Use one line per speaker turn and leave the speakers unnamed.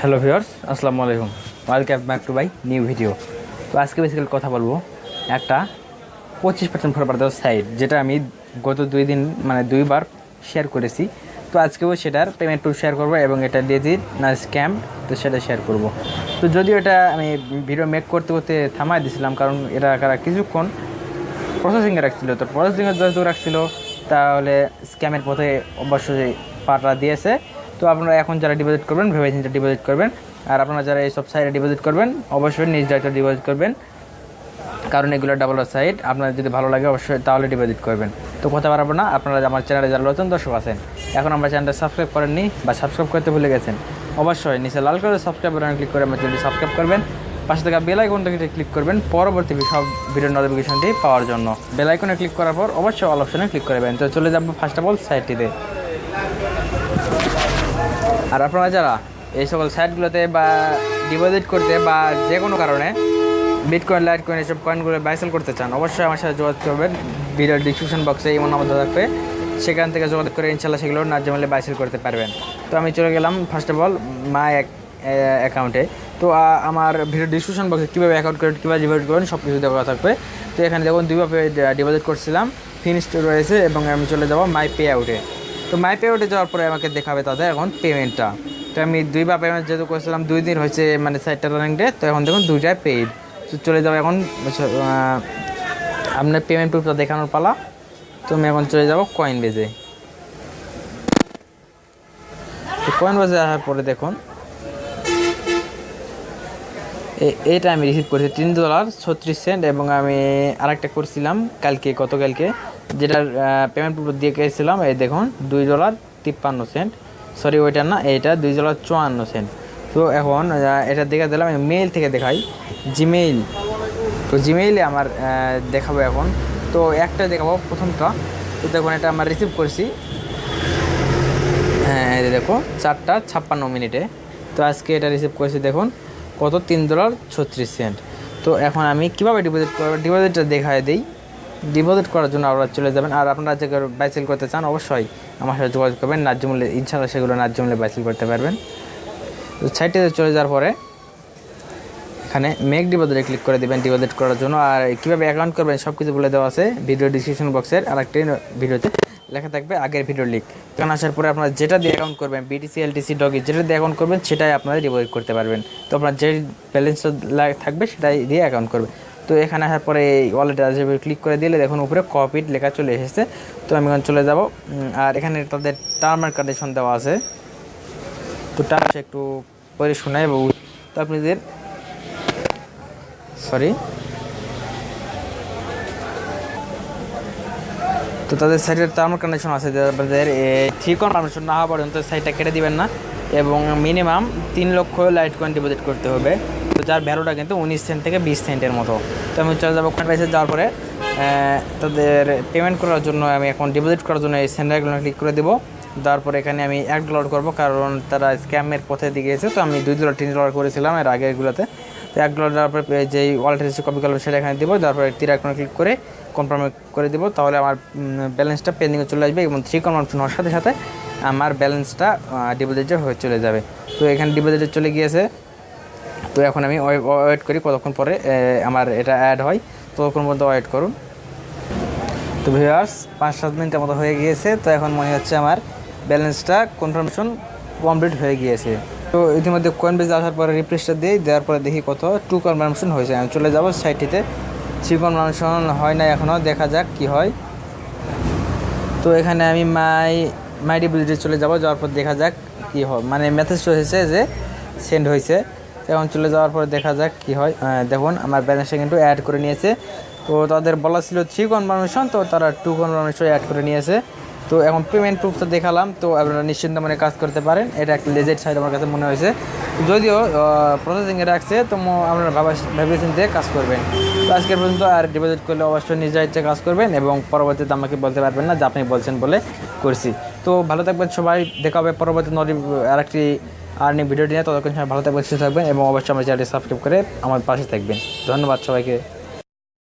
Hello viewers, আসসালামু আলাইকুম। Welcome back to my new video. তো আজকে বেসিক্যালি কথা বলবো একটা 25% ফরওয়ার্ড দেওয়ার সাইট, যেটা আমি গত দুইবার শেয়ার করেছি। তো আজকেও সেটার পেমেন্ট প্রুফ শেয়ার করবো এবং এটা লেজিট না স্ক্যাম, তো সেটা শেয়ার করব। তো যদিও এটা আমি ভিডিও মেক করতে করতে থামাই দিয়েছিলাম, কারণ এটা কিছুক্ষণ প্রসেসিংয়ে রাখছিল। তো প্রসেসিংয়ে যেহেতু রাখছিল, তাহলে স্ক্যামের পথে অবশ্যই পাটা দিয়েছে। তো আপনারা এখন যারা ডিপোজিট করবেন ভেবে চিন্তে ডিপোজিট করবেন, আর আপনারা যারা এইসব সাইটে ডিপোজিট করবেন অবশ্যই নিজ দায়িত্বে ডিপোজিট করবেন, কারণ এগুলো ডাবল সাইট। আপনার যদি ভালো লাগে অবশ্যই তাহলে ডিপোজিট করবেন। তো কথা বাড়াবো না, আপনারা আমার চ্যানেলে যারা নতুন দর্শক আছেন, এখন আমরা চ্যানেলটা সাবস্ক্রাইব করেননি বা সাবস্ক্রাইব করতে ভুলে গেছেন, অবশ্যই নিচে লাল করে সাবস্ক্রাইব বাটনে ক্লিক করে আমার চ্যানেলটি সাবস্ক্রাইব করবেন। পাশে থাকা বেল আইকনটাকে ক্লিক করবেন পরবর্তী সব ভিডিও নোটিফিকেশনটি পাওয়ার জন্য। বেল আইকনে ক্লিক করার পর অবশ্যই অল অপশনে ক্লিক করবেন। তো চলে যাবো ফার্স্ট অফ অল সাইটটিতে। আর আপনারা যারা এই সকল সাইটগুলোতে বা ডিপোজিট করতে বা যে কোনো কারণে বিটকয়েন, লাইটকয়েন এসব কয়েনগুলো বাই সেল করতে চান, অবশ্যই আমার সাথে যোগাযোগ করবেন। ভিডিওর ডিসক্রিপশন বক্সে এমন নাম্বার দেওয়া থাকবে, সেখান থেকে যোগাযোগ করে ইনশাল্লাহ সেগুলো ন্যায্য মূল্যে বাই সেল করতে পারবেন। তো আমি চলে গেলাম ফার্স্ট অফ অল মাই অ্যাকাউন্টে। তো আমার ভিডিও ডিসক্রিপশন বক্সে কীভাবে অ্যাকাউন্ট করে কীভাবে ডিপোজিট করবেন সব কিছু দেওয়া থাকবে। তো এখানে দেখুন দুইভাবে ডিপোজিট করছিলাম, ফিনিশড রয়েছে এবং আমি চলে যাব মাই পে আউটে। তো মাই পে আউটে যাওয়ার পরে আমাকে দেখাবে তাদের এখন পেমেন্টটা। তো আমি দুইবার পেমেন্ট যেহেতু করেছিলাম, 2 দিন হয়েছে সাইটটা রানিং ডে, তো এখন দেখুন 2টাই পেইড। তো চলে যাবো এখন আপনার পেমেন্ট প্রুফটা দেখানোর পালা। তো আমি এখন চলে যাব কয়েনবেজে। তো কয়েনবেজে আসার পরে দেখুন এটা আমি রিসিভ করেছি $3.36 এবং আমি আরেকটা করছিলাম গতকালকে, যেটার পেমেন্ট প্রুফ দিয়ে গেছিলাম। এই দেখুন $2.53, সরি ওইটা না, এইটা $2.54। তো এখন এটা দেখে দিলাম, আমি মেইল থেকে দেখাই, জিমেইল। তো জিমেইলে আমার দেখাবো এখন। তো একটা দেখাবো প্রথমটা। তো দেখুন এটা আমার রিসিভ করছি, হ্যাঁ এই দেখো 4:56 তো আজকে এটা রিসিভ করেছি দেখুন কত, $3.36। তো এখন আমি কীভাবে ডিপোজিট করবো, ডিপোজিটটা দেখায় দিই। ডিপোজিট করার জন্য আপনারা চলে যাবেন, আর আপনারা যে বাই সেল করতে চান অবশ্যই আমার সাথে যোগাযোগ করবেন, ন্যায্য মূল্যে ইনশাআল্লাহ সেগুলো ন্যায্য মূল্যে বাই সেল করতে পারবেন। তো সাইটে চলে যাওয়ার পরে এখানে মেক ডিপোজিটে ক্লিক করে দেবেন ডিপোজিট করার জন্য। আর কীভাবে অ্যাকাউন্ট করবেন সব কিছু বলে দেওয়া আছে ভিডিও ডিসক্রিপশন বক্সের আরেকটি ভিডিওতে লেখা থাকবে, আগের ভিডিওর লিঙ্ক। এখানে আসার পরে আপনারা যেটা দিয়ে অ্যাকাউন্ট করবেন, btc.ltc.doge যেটা দিয়ে অ্যাকাউন্ট করবেন সেটাই আপনারা ডিপোজিট করতে পারবেন। তো আপনার যে ব্যালেন্সটা থাকবে সেটাই দিয়ে অ্যাকাউন্ট করবেন। তো এখানে আসার পরে এই ওয়ালেটে আসবে, ক্লিক করে দিলে দেখুন উপরে কপিড লেখা চলে এসেছে। তো আমি এখন চলে যাব, আর এখানে তাদের টার্ম অ্যান্ড কন্ডিশন দেওয়া আছে। তো টার্মস একটু পরে শোনায়। তো আপনাদের তো তাদের সাইটের টার্ম কন্ডিশন আছে যে আপনাদের ঠিক কনফার্মেশন না হওয়া পর্যন্ত সাইটটা কেটে দিবেন না, এবং মিনিমাম 3 লক্ষ লাইট কয়েন ডিপোজিট করতে হবে। তো যার ভ্যালুটা কিন্তু 19 সেন্ট থেকে 20 সেন্টের মতো। তো আমি চলে যাবো কয়েনবেসে। যাওয়ার পরে তাদের পেমেন্ট করার জন্য আমি এখন ডিপোজিট করার জন্য এই সেন্ড আইকনে ক্লিক করে দেবো। তারপরে এখানে আমি $1 করবো, কারণ তারা স্ক্যামের পথে দিয়ে গেছে। তো আমি $2, $3 করেছিলাম এর আগেরগুলোতে। তো $1 দেওয়ার পরে যেই ওয়ালেট এসে কপি করবো সেটা এখানে দেবো। তারপরে তীর আইকনে ক্লিক করে কনফার্ম করে দেবো, তাহলে আমার ব্যালেন্সটা পেন্ডিংয়ে চলে আসবে এবং 3 কনফার্মেশন হওয়ার সাথে সাথে আমার ব্যালেন্সটা ডিপোজিটে হয়ে চলে যাবে। তো এখানে ডিপোজিটে চলে গিয়েছে। তো এখন আমি ওয়েট করি কতক্ষণ পরে আমার এটা অ্যাড হয়, ততক্ষণ পর্যন্ত ওয়েট করুন। তো ভিউয়ার্স 5-7 মিনিটের মতো হয়ে গিয়েছে। তো এখন মনে হচ্ছে আমার ব্যালেন্সটা কনফার্মেশন কমপ্লিট হয়ে গিয়েছে। তো ইতিমধ্যে কয়েনবেজে আসার পরে রিফ্রেশটা দিই, দেওয়ার পরে দেখি কত 2 কনফার্মেশন হয়েছে। আমি চলে যাব সাইটটিতে, 3 কনফার্মেশন হয় না এখনও, দেখা যাক কি হয়। তো এখানে আমি মাই ডিপোজিটে চলে যাব, যাওয়ার পর দেখা যাক কী হয়, মেসেজ হয়েছে যে সেন্ড হয়েছে। এখন চলে যাওয়ার পরে দেখা যাক কি হয়। দেখুন আমার ব্যালেন্সটা কিন্তু অ্যাড করে নিয়েছে। তো তাদের বলা ছিল 3 কনফার্মেশন, তো তারা 2 কনফার্মেশন অ্যাড করে নিয়েছে। তো এখন পেমেন্ট প্রুফটা দেখালাম, তো আপনারা নিশ্চিন্ত মনে কাজ করতে পারেন। এটা একটা লেজেট সাইট আমার কাছে মনে হয়েছে, যদিও প্রসেসিংয়ে রাখছে। তো আপনারা ভেবে চিন্তে কাজ করবেন। তো আজকের পর্যন্ত, আর ডিপোজিট করলে অবশ্যই নিজের ইচ্ছে কাজ করবেন এবং পরবর্তীতে আমাকে বলতে পারবেন না যে আপনি বলছেন বলে করছি। তো ভালো থাকবেন সবাই, দেখা হবে পরবর্তী আরেকটি আর্নিং ভিডিও নিয়ে। ততক্ষণ সবাই ভালো থাকবেন, সুস্থ থাকবেন এবং অবশ্যই আমার চ্যানেলটি সাবস্ক্রাইব করে আমার পাশে থাকবেন। ধন্যবাদ সবাইকে।